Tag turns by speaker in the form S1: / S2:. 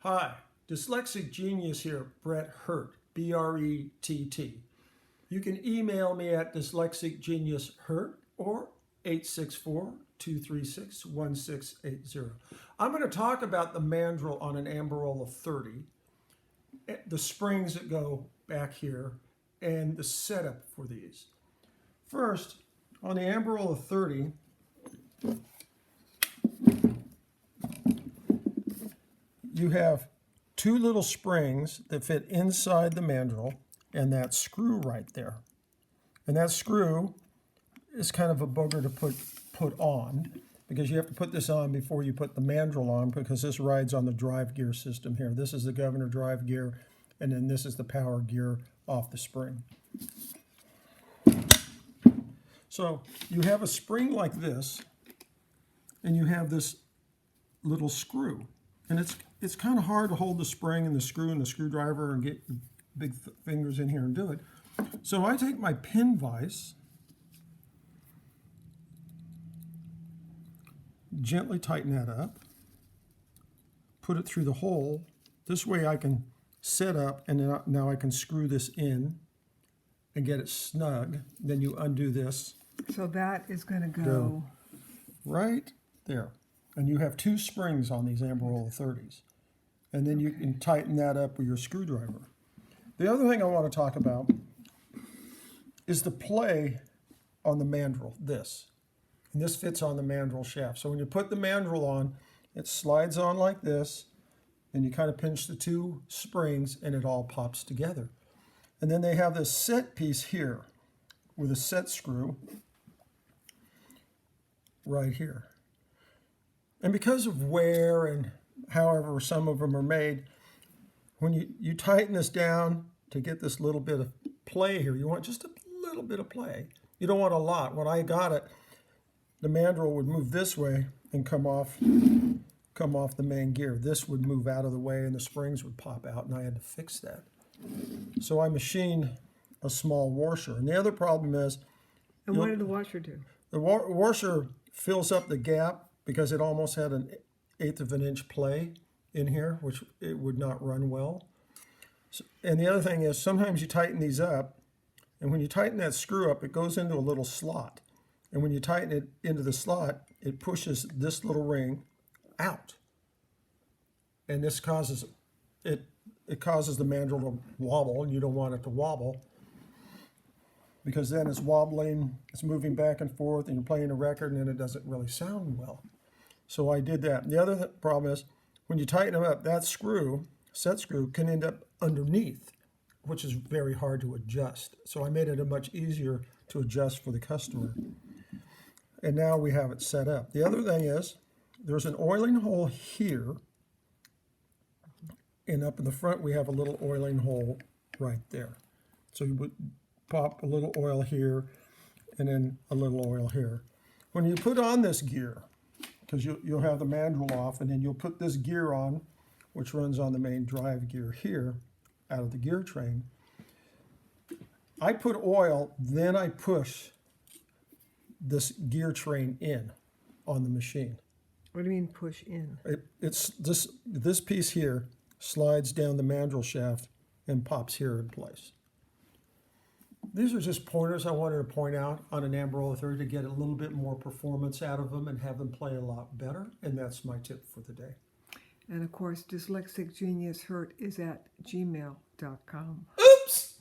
S1: Hi, Dyslexic Genius here, Brett Hurt, B-R-E-T-T. You can email me at dyslexicgeniushurt or 864-236-1680. I'm going to talk about the Mandrel on an Amberola 30, the springs that go back here, and the setup for these. First, on the Amberola 30, you have two little springs that fit inside the mandrel and that screw right there. And that screw is kind of a booger to put on because you have to put this on before you put the mandrel on because this rides on the drive gear system here. This is the governor drive gear, and then this is the power gear off the spring. So you have a spring like this, and you have this little screw. And it's kind of hard to hold the spring and the screw and the screwdriver and get big fingers in here and do it. So I take my pin vise, gently tighten that up, put it through the hole. This way I can set up, and now I can screw this in and get it snug. Then you undo this.
S2: So that is going to go
S1: right there. And you have two springs on these Amberola 30s. And then you can tighten that up with your screwdriver. The other thing I want to talk about is the play on the mandrel, this. And this fits on the mandrel shaft. So when you put the mandrel on, it slides on like this, and you kind of pinch the two springs, and it all pops together. And then they have this set piece here with a set screw right here. And because of wear and however some of them are made, when you tighten this down to get this little bit of play here, you want just a little bit of play. You don't want a lot. When I got it, the mandrel would move this way and come off the main gear. This would move out of the way and the springs would pop out, and I had to fix that. So I machined a small washer. And the other problem is...
S2: And what did the washer do?
S1: The washer fills up the gap because it almost had an 1/8 of an inch play in here, which it would not run well. So, and the other thing is sometimes you tighten these up, and when you tighten that screw up, it goes into a little slot. And when you tighten it into the slot, it pushes this little ring out. And this causes it causes the mandrel to wobble, and you don't want it to wobble because then it's wobbling, it's moving back and forth, and you're playing a record, and then it doesn't really sound well. So I did that. The other problem is when you tighten them up, that screw, set screw, can end up underneath, which is very hard to adjust. So I made it a much easier to adjust for the customer. And now we have it set up. The other thing is there's an oiling hole here, and up in the front we have a little oiling hole right there. So you would pop a little oil here and then a little oil here. When you put on this gear, because you'll have the mandrel off, and then you'll put this gear on, which runs on the main drive gear here out of the gear train. I put oil, then I push this gear train in on the machine.
S2: What do you mean push in?
S1: It's this piece here slides down the mandrel shaft and pops here in place. These are just pointers I wanted to point out on an Amberola 30 to get a little bit more performance out of them and have them play a lot better, and that's my tip for the day.
S2: And of course, Dyslexic Genius Hurt is at gmail.com.
S1: Oops!